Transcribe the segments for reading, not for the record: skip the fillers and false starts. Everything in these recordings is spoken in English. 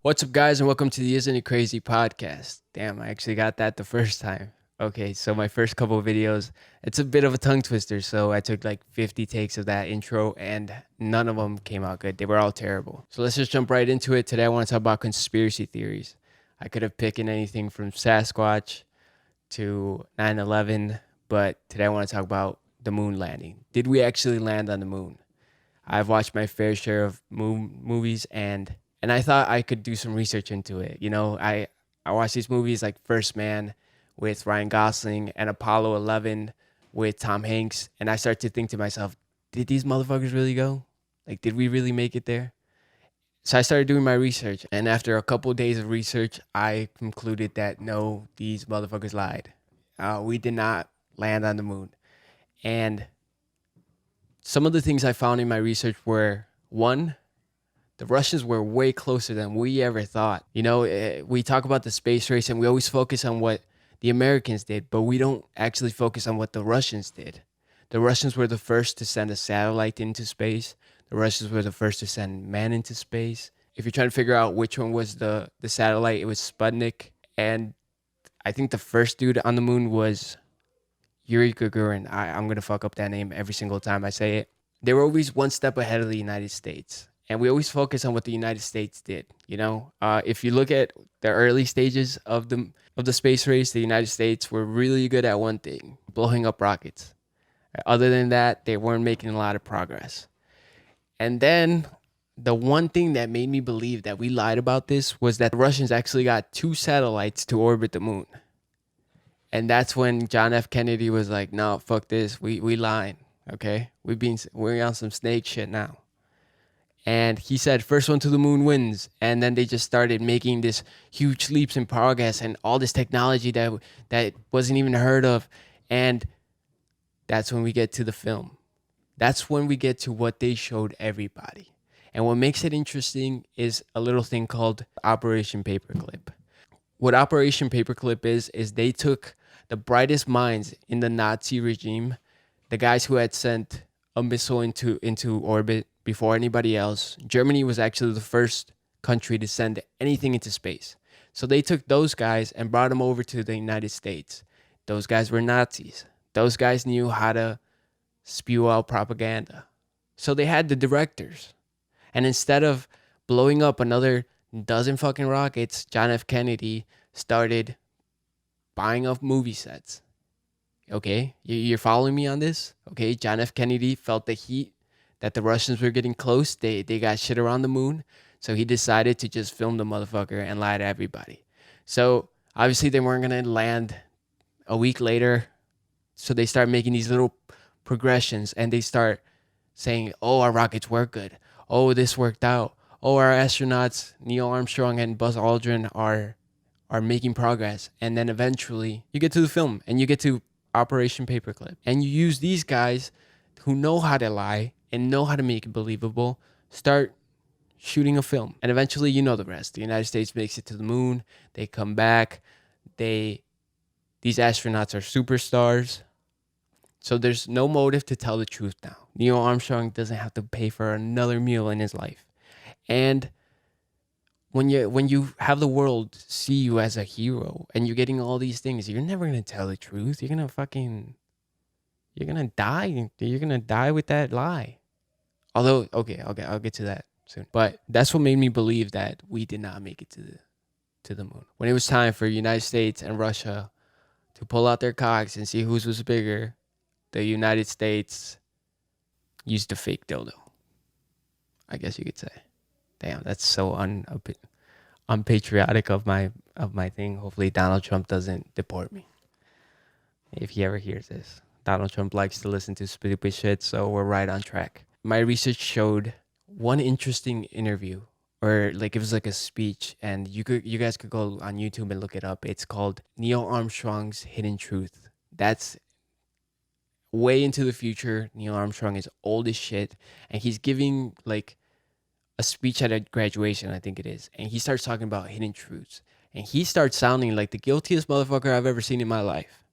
What's up, guys, and welcome to the Isn't It Crazy podcast. Damn, I actually got that the first time. Okay, so my first couple of videos, it's a bit of a tongue twister. So I took like 50 takes of that intro, and none of them came out good. They were all terrible. So let's just jump right into it. Today, I want to talk about conspiracy theories. I could have picked anything from Sasquatch to 9/11, but today I want to talk about the moon landing. Did we actually land on the moon? I've watched my fair share of movies, and I thought I could do some research into it. I watched these movies like First Man with Ryan Gosling and Apollo 11 with Tom Hanks, and I started to think to myself, did these motherfuckers really go? Like, did we really make it there? So I started doing my research, and after a couple of days of research, I concluded that no, these motherfuckers lied. We did not land on the moon. And some of the things I found in my research were: one, the Russians were way closer than we ever thought. We talk about the space race and we always focus on what the Americans did, but we don't actually focus on what the Russians did. The Russians were the first to send a satellite into space. The Russians were the first to send man into space. If you're trying to figure out which one was the satellite, it was Sputnik. And I think the first dude on the moon was Yuri Gagarin. I'm going to fuck up that name every single time I say it. They were always one step ahead of the United States. And we always focus on what the United States did. If you look at the early stages of the space race, the United States were really good at one thing: blowing up rockets. Other than that, they weren't making a lot of progress. And then the one thing that made me believe that we lied about this was that the Russians actually got two satellites to orbit the moon. And that's when John F. Kennedy was like, "No, fuck this. We lying. Okay, we're on some snake shit now." And he said, "First one to the moon wins." And then they just started making this huge leaps in progress and all this technology that wasn't even heard of. And that's when we get to the film. That's when we get to what they showed everybody. And what makes it interesting is a little thing called Operation Paperclip. What Operation Paperclip is they took the brightest minds in the Nazi regime, the guys who had sent a missile into orbit before anybody else. Germany was actually the first country to send anything into space. So they took those guys and brought them over to the United States. Those guys were Nazis. Those guys knew how to spew out propaganda. So they had the directors. And instead of blowing up another dozen fucking rockets, John F. Kennedy started buying up movie sets. Okay, you're following me on this? Okay, John F. Kennedy felt the heat that the Russians were getting close. They got shit around the moon. So he decided to just film the motherfucker and lie to everybody. So obviously they weren't going to land a week later. So they start making these little progressions and they start saying, "Oh, our rockets work good. Oh, this worked out. Oh, our astronauts, Neil Armstrong and Buzz Aldrin are making progress." And then eventually you get to the film and you get to Operation Paperclip. And you use these guys who know how to lie and know how to make it believable, start shooting a film. And eventually you know the rest. The United States makes it to the moon. They come back. These astronauts are superstars. So there's no motive to tell the truth now. Neil Armstrong doesn't have to pay for another meal in his life. And when you have the world see you as a hero and you're getting all these things, you're never gonna tell the truth. You're gonna die. You're gonna die with that lie. Although, okay, I'll get to that soon. But that's what made me believe that we did not make it to the moon. When it was time for United States and Russia to pull out their cocks and see whose was bigger, the United States used a fake dildo, I guess you could say. Damn, that's so unpatriotic of my thing. Hopefully Donald Trump doesn't deport me if he ever hears this. Donald Trump likes to listen to stupid shit, so we're right on track. My research showed one interesting interview, or like it was like a speech, and you guys could go on YouTube and look it up. It's called Neil Armstrong's Hidden Truth. That's way into the future. Neil Armstrong is old as shit, and he's giving like a speech at a graduation, I think it is, and he starts talking about hidden truths, and he starts sounding like the guiltiest motherfucker I've ever seen in my life.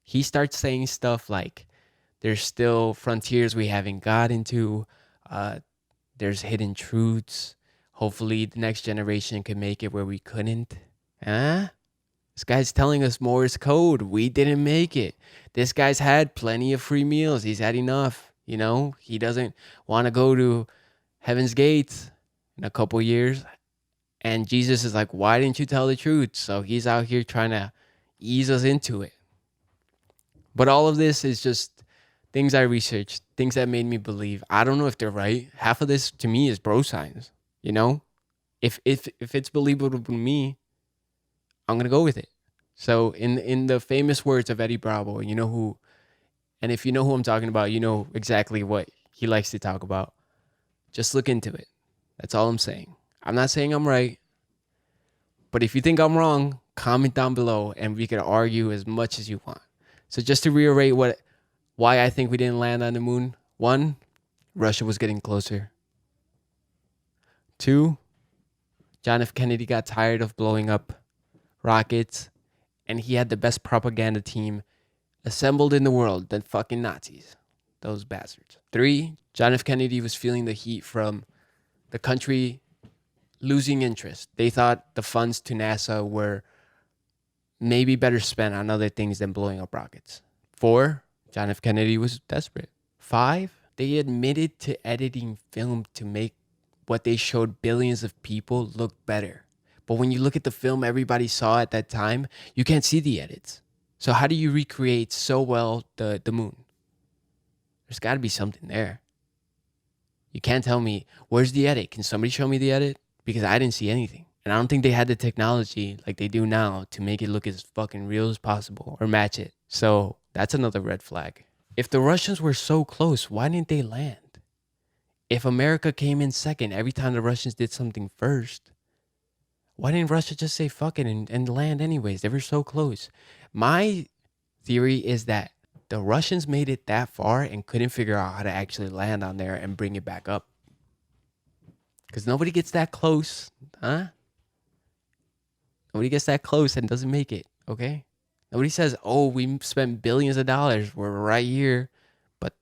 He starts saying stuff like, "There's still frontiers we haven't got into. There's hidden truths. Hopefully the next generation can make it where we couldn't. Huh? This guy's telling us Morse code. We didn't make it. This guy's had plenty of free meals. He's had enough. He doesn't want to go to Heaven's Gates in a couple years. And Jesus is like, why didn't you tell the truth? So he's out here trying to ease us into it. But all of this is just things I researched, things that made me believe. I don't know if they're right. Half of this to me is bro science. If it's believable to me, I'm gonna go with it. So in the famous words of Eddie Bravo, and if you know who I'm talking about, you know exactly what he likes to talk about. Just look into it. That's all I'm saying. I'm not saying I'm right, but if you think I'm wrong, comment down below and we can argue as much as you want. So just to reiterate why I think we didn't land on the moon. 1, Russia was getting closer. 2, John F. Kennedy got tired of blowing up rockets, and he had the best propaganda team assembled in the world than fucking Nazis. Those bastards. 3, John F. Kennedy was feeling the heat from the country losing interest. They thought the funds to NASA were maybe better spent on other things than blowing up rockets. 4, John F. Kennedy was desperate. 5, they admitted to editing film to make what they showed billions of people look better. But when you look at the film everybody saw at that time, you can't see the edits. So how do you recreate so well the moon? There's got to be something there. You can't tell me, where's the edit? Can somebody show me the edit? Because I didn't see anything. And I don't think they had the technology like they do now to make it look as fucking real as possible or match it. So that's another red flag. If the Russians were so close, why didn't they land? If America came in second every time the Russians did something first, why didn't Russia just say fuck it and land anyways? They were so close. My theory is that the Russians made it that far and couldn't figure out how to actually land on there and bring it back up. Because nobody gets that close, huh? Nobody gets that close and doesn't make it, okay? Nobody says, oh, we spent billions of dollars. We're right here. But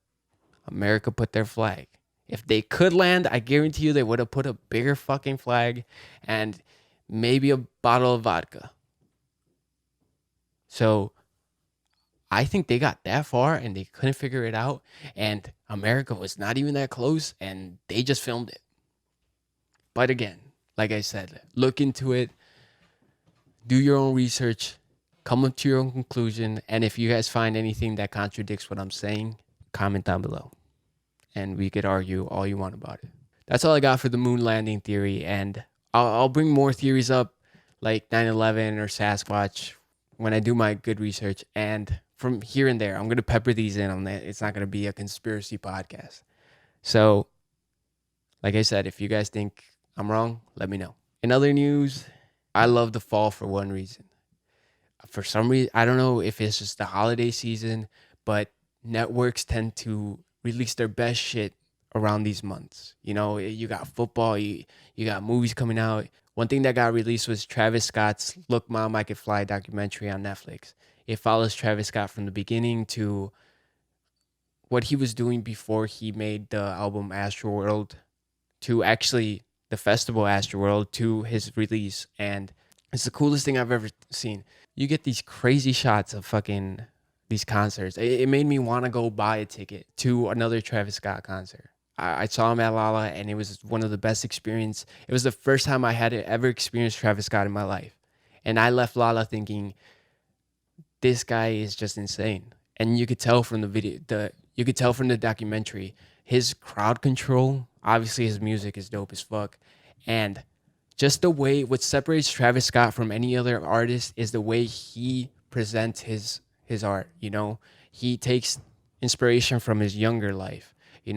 America put their flag. If they could land, I guarantee you they would have put a bigger fucking flag and maybe a bottle of vodka. So I think they got that far and they couldn't figure it out. And America was not even that close and they just filmed it. But again, like I said, look into it. Do your own research. Come up to your own conclusion. And if you guys find anything that contradicts what I'm saying, comment down below. And we could argue all you want about it. That's all I got for the moon landing theory. And I'll bring more theories up like 9/11 or Sasquatch when I do my good research. And from here and there, I'm going to pepper these in on that. It's not going to be a conspiracy podcast. So, like I said, if you guys think I'm wrong, let me know. In other news, I love the fall for one reason. For some reason, I don't know if it's just the holiday season, but networks tend to release their best shit around these months. You got football, you got movies coming out. One thing that got released was Travis Scott's Look Mom, I Could Fly documentary on Netflix. It follows Travis Scott from the beginning to what he was doing before he made the album Astroworld, to actually the festival Astroworld, to his release. And it's the coolest thing I've ever seen. You get these crazy shots of fucking these concerts. It made me want to go buy a ticket to another Travis Scott concert. I saw him at Lala and it was one of the best experiences. It was the first time I had ever experienced Travis Scott in my life. And I left Lala thinking, this guy is just insane. And you could tell from the video, you could tell from the documentary, his crowd control, obviously his music is dope as fuck. And just the way, what separates Travis Scott from any other artist is the way he presents his art. He takes inspiration from his younger life. The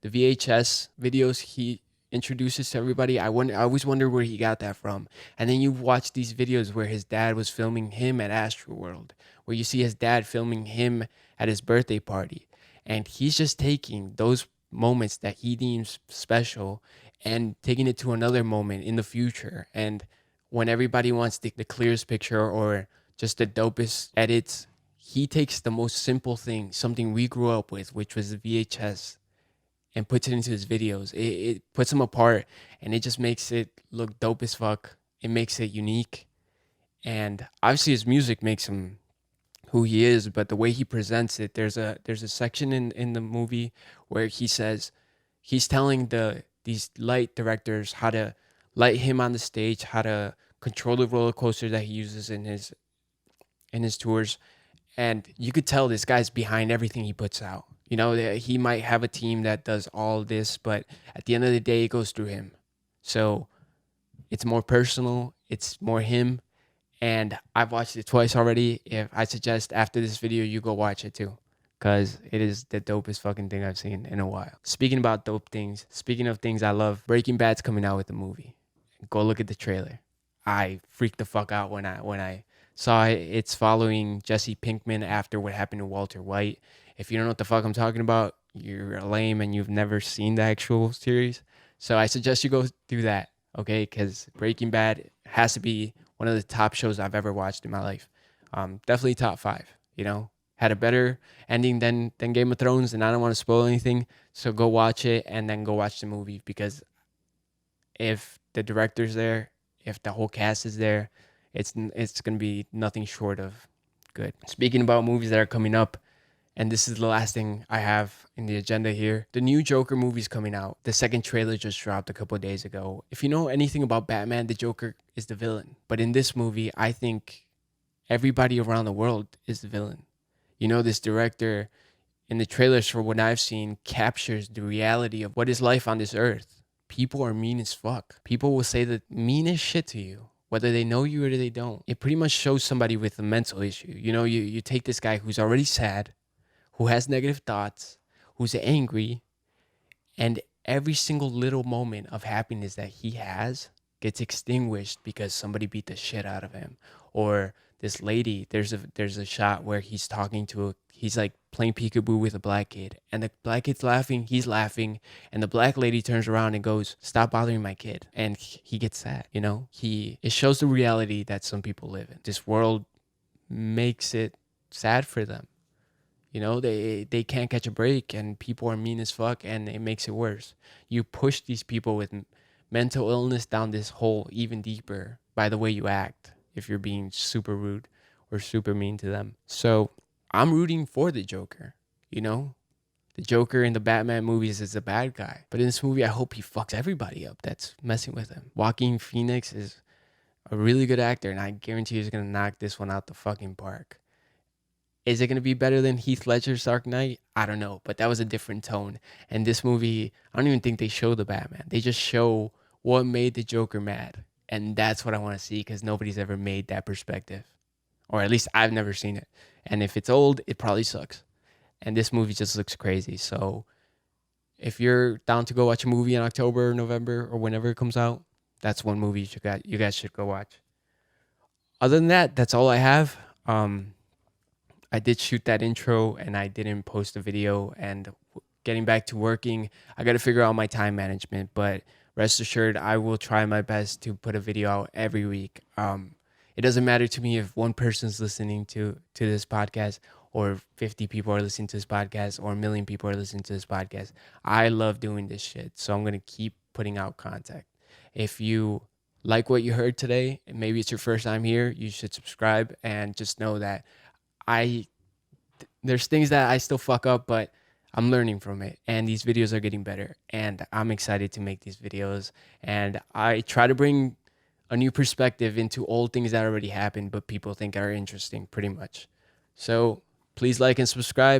VHS videos he introduces to everybody, I always wonder where he got that from. And then you watch these videos where his dad was filming him at Astroworld, where you see his dad filming him at his birthday party. And he's just taking those moments that he deems special and taking it to another moment in the future. And when everybody wants the clearest picture or just the dopest edits, he takes the most simple thing, something we grew up with, which was the VHS, and puts it into his videos. It puts him apart, and it just makes it look dope as fuck. It makes it unique. And obviously his music makes him who he is, but the way he presents it, there's a section in the movie where he says he's telling these light directors how to light him on the stage, how to control the roller coaster that he uses in his tours. And you could tell this guy's behind everything he puts out. You know, he might have a team that does all this, but at the end of the day, it goes through him. So it's more personal, it's more him. And I've watched it twice already. If I suggest after this video, you go watch it too, because it is the dopest fucking thing I've seen in a while. Speaking about dope things, speaking of things I love, Breaking Bad's coming out with the movie. Go look at the trailer. I freaked the fuck out when I saw it. It's following Jesse Pinkman after what happened to Walter White. If you don't know what the fuck I'm talking about, you're lame and you've never seen the actual series. So I suggest you go do that, okay? Because Breaking Bad has to be one of the top shows I've ever watched in my life. Definitely top 5, you know? Had a better ending than Game of Thrones, and I don't want to spoil anything. So go watch it and then go watch the movie, because if the director's there, if the whole cast is there, it's going to be nothing short of good. Speaking about movies that are coming up, and this is the last thing I have in the agenda here. The new Joker movie's coming out. The second trailer just dropped a couple of days ago. If you know anything about Batman, the Joker is the villain. But in this movie, I think everybody around the world is the villain. You know, this director in the trailers, for what I've seen, captures the reality of what is life on this earth. People are mean as fuck. People will say the meanest shit to you, whether they know you or they don't. It pretty much shows somebody with a mental issue. You know, you take this guy who's already sad, who has negative thoughts, who's angry, and every single little moment of happiness that he has gets extinguished because somebody beat the shit out of him. Or this lady, there's a shot where he's talking to he's like playing peekaboo with a black kid, and the black kid's laughing, he's laughing, and the black lady turns around and goes, "Stop bothering my kid." And he gets sad, you know? It shows the reality that some people live in. This world makes it sad for them. You know, they can't catch a break, and people are mean as fuck, and it makes it worse. You push these people with mental illness down this hole even deeper by the way you act, if you're being super rude or super mean to them. So I'm rooting for the Joker, you know? The Joker in the Batman movies is a bad guy. But in this movie, I hope he fucks everybody up that's messing with him. Joaquin Phoenix is a really good actor, and I guarantee he's going to knock this one out the fucking park. Is it going to be better than Heath Ledger's Dark Knight? I don't know, but that was a different tone. And this movie, I don't even think they show the Batman. They just show what made the Joker mad. And that's what I want to see, because nobody's ever made that perspective. Or at least I've never seen it. And if it's old, it probably sucks. And this movie just looks crazy. So if you're down to go watch a movie in October, November, or whenever it comes out, that's one movie you guys should go watch. Other than that, that's all I have. I did shoot that intro and I didn't post a video, and getting back to working, I got to figure out my time management, but rest assured I will try my best to put a video out every week. It doesn't matter to me if one person's listening to this podcast, or 50 people are listening to this podcast, or a million people are listening to this podcast. I love doing this shit, so I'm going to keep putting out content. If you like what you heard today, and maybe it's your first time here, you should subscribe, and just know that there's things that I still fuck up, but I'm learning from it, and these videos are getting better, and I'm excited to make these videos, and I try to bring a new perspective into old things that already happened but people think are interesting, pretty much. So please like and subscribe.